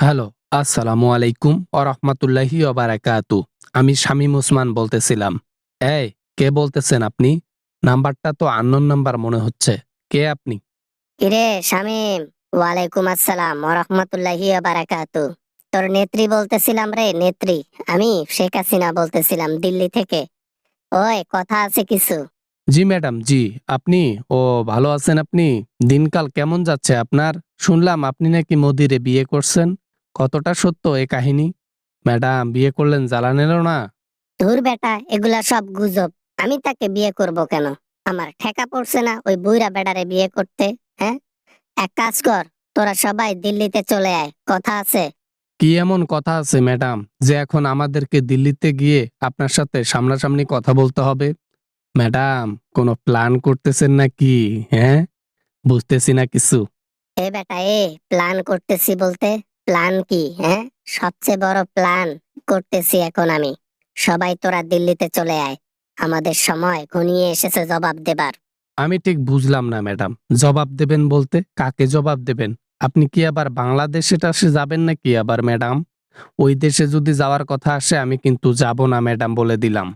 Hello, আসসালামু আলাইকুম ওয়া বারাকাতু। আমি শামীম ওসমান বলতেছিলাম। এই, কে বলতেছেন আপনি? নাম্বারটা তো আননোন নাম্বার মনে হচ্ছে। কে আপনি? কিরে শামিম, ওয়ালাইকুম আসসালাম ওরহমতুল্লাহি বারাকাতু। তোর নেত্রী বলতেছিলাম রে, নেত্রী। আমি শেখ হাসিনা বলতেছিলাম দিল্লি থেকে। ওই কথা আছে কিছু। জি ম্যাডাম, জি। আপনি? ও, ভালো আছেন আপনি? দিনকাল কেমন যাচ্ছে আপনার? শুনলাম আপনি নাকি মোদিরে বিয়ে করছেন। কতটা সত্য এ কাহিনী? ম্যাডাম, বিয়ে করলেন জ্বালা নিল না? ধুর বেটা, এগুলা সব গুজব। আমি তাকে বিয়ে করব কেন? আমার ঠেকা পড়ছে না ওই বুইরা বেটারে বিয়ে করতে। হ্যাঁ, এক কাজ কর, তোরা সবাই দিল্লিতে চলে আয়, কথা আছে। কি এমন কথা আছে ম্যাডাম, যে এখন আমাদেরকে দিল্লিতে গিয়ে আপনার সাথে সামনাসামনি কথা বলতে হবে? ম্যাডাম, কোনো প্ল্যান করতেছেন নাকি? হ্যাঁ, বুঝতেছি না কিছু। এ বেটা, প্ল্যান করতেছি বলতে? প্ল্যান কি? হ্যাঁ, সবচেয়ে বড় প্ল্যান করতেছি এখন আমি। সবাই তোরা দিল্লিতে চলে আয়, আমাদের সময় ঘনিয়ে এসেছে জবাব দেবার। আমি ঠিক বুঝলাম না ম্যাডাম, জবাব দেবেন বলতে কাকে জবাব দেবেন? আপনি কি আবার বাংলাদেশে টাসে যাবেন নাকি আবার ম্যাডাম? ওই দেশে যদি যাওয়ার কথা আসে আমি কিন্তু যাব না ম্যাডাম, বলে দিলাম।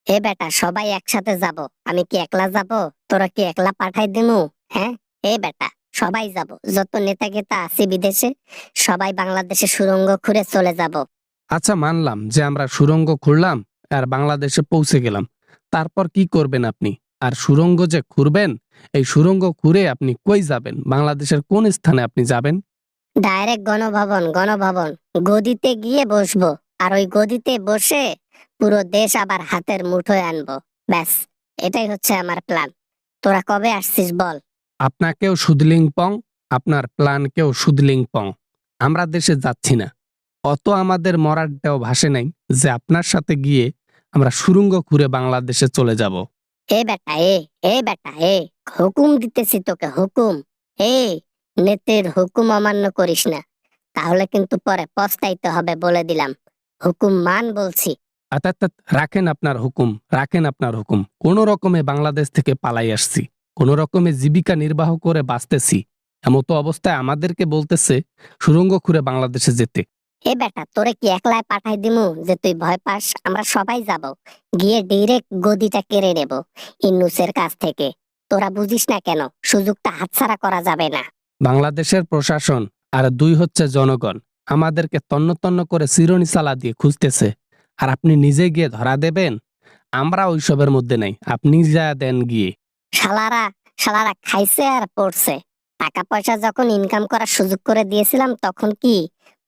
এ বেটা, সবাই একসাথে যাব। আমি কি একলা যাব? তোরা কি একলা পাঠাই দিমু? হ্যাঁ, এ বেটা, সবাই যাব। যত নেতা গেতা আছে বিদেশে, সবাই বাংলাদেশে সুড়ঙ্গ খুঁড়ে চলে যাব। আচ্ছা, মানলাম যে আমরা সুড়ঙ্গ খুঁড়লাম আর বাংলাদেশে পৌঁছে গেলাম। তারপর কি করবেন আপনি? আর সুড়ঙ্গ যে খুঁড়বেন, এই সুড়ঙ্গ খুঁড়ে আপনি কই যাবেন? বাংলাদেশের কোন স্থানে আপনি যাবেন? ডাইরেক্ট গণভবন, গণভবন গদিতে গিয়ে বসবো। আর ওই গদিতে বসে পুরো দেশ আবার হাতের মুঠোয় আনবো। ব্যাস, এটাই হচ্ছে আমার প্ল্যান। তোরা কবে আসছিস বল? আপনাকেও সুদলিং পং, আপনার প্ল্যানকেও সুদলিং পং। আমরা দেশে যাচ্ছি না। অত আমাদের মরারটাও ভাসে নাই যে আপনার সাথে গিয়ে আমরা সুড়ঙ্গ খুঁড়ে বাংলাদেশে চলে যাব। এ বেটা, এ বেটা, হুকুম দিতেছি তোকে, হুকুম। এ, নেত্রীর হুকুম অমান্য করিস না, তাহলে কিন্তু পরে পস্তাইতে হবে, বলে দিলাম। হুকুম মান বলছি। অর্থাৎ রাখেন আপনার হুকুম, রাখেন আপনার হুকুম। কোন রকমে বাংলাদেশ থেকে পালাই আসছি, কোন রকমে জীবিকা নির্বাহ করে বাঁচতেছি, এমতো অবস্থায় আমাদেরকে বলতেছে সুড়ঙ্গ খুঁড়ে বাংলাদেশে যেতে। এ বেটা, তোরে কি একলাই পাঠাই দিমু যে তুই ভয় পাস? আমরা সবাই যাব, গিয়ে ডিরেক্ট গদিটা কেড়ে নেব ইন্নুসের কাছ থেকে। তোরা বুঝিস না কেন? সুযোগটা হাতছাড়া করা যাবে না। বাংলাদেশের প্রশাসন আর দুই হচ্ছে জনগণ আমাদেরকে তন্ন তন্ন করে চিরুনি চালা দিয়ে খুঁজতেছে, আর আপনি নিজে গিয়ে ধরা দেবেন? আমরা ওইসবের মধ্যে নাই, আপনি যা দেন গিয়ে। শালারা, শালারা খাইছে আর পড়ছে। টাকা পয়সা যখন ইনকাম করার সুযোগ করে দিয়েছিলাম, তখন কি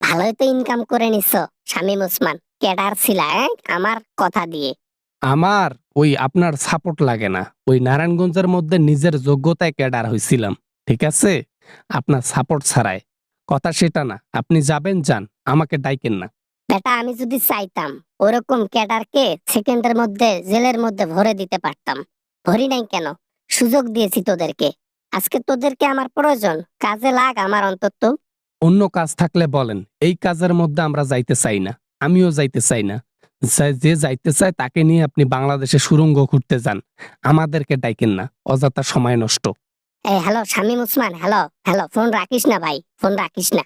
ভালোই তো ইনকাম করে নিছ। শামীম ওসমান ক্যাডার ছিলা আমার কথা দিয়ে। আমার ওই আপনার সাপোর্ট লাগে না। ওই নারায়ণগঞ্জের মধ্যে নিজের যোগ্যতায় ক্যাডার হয়েছিলাম, ঠিক আছে? আপনার সাপোর্ট ছাড়াই। কথা সেটা না, আপনি যাবেন যান, আমাকে ডাইকেন না। বেটা, আমি যদি চাইতাম ওরকম ক্যাডারকে সেকেন্ডের মধ্যে জেলের মধ্যে ভরে দিতে পারতাম। ভরি নাই কেন? সুযোগ দিয়েছি তোদেরকে। আজকে তোদেরকে আমার প্রয়োজন, কাজে লাগ আমার অন্তত। অন্য কাজ থাকলে বলেন, এই কাজের মধ্যে আমরা যাইতে চাই না। আমিও যাইতে চাই না। যে যাইতে চায় তাকে নিয়ে আপনি বাংলাদেশে সুড়ঙ্গ খুঁড়তে যান, আমাদেরকে ডাইকেন না, অযথা সময় নষ্ট। এই hello Shamim Osman, hello hello, phone রাখিস না ভাই, ফোন রাখিস না।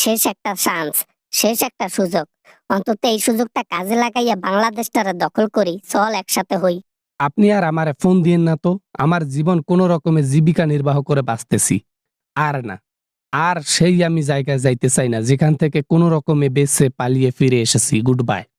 শেষ একটা চান্স, শেষ একটা সুযোগ। অন্তত এই সুযোগটা কাজে লাগাইয়া বাংলাদেশটারে দখল করি, চল একসাথে হই। আপনি আর আমারে ফোন দিয়েন না তো। আমার জীবন কোনো রকমে জীবিকা নির্বাহ করে বাঁচতেছি। আর না, আর সেই আমি জায়গায় যাইতে চাই না যেখান থেকে কোনো রকমে বেঁচে পালিয়ে ফিরে এসেছি। Good bye.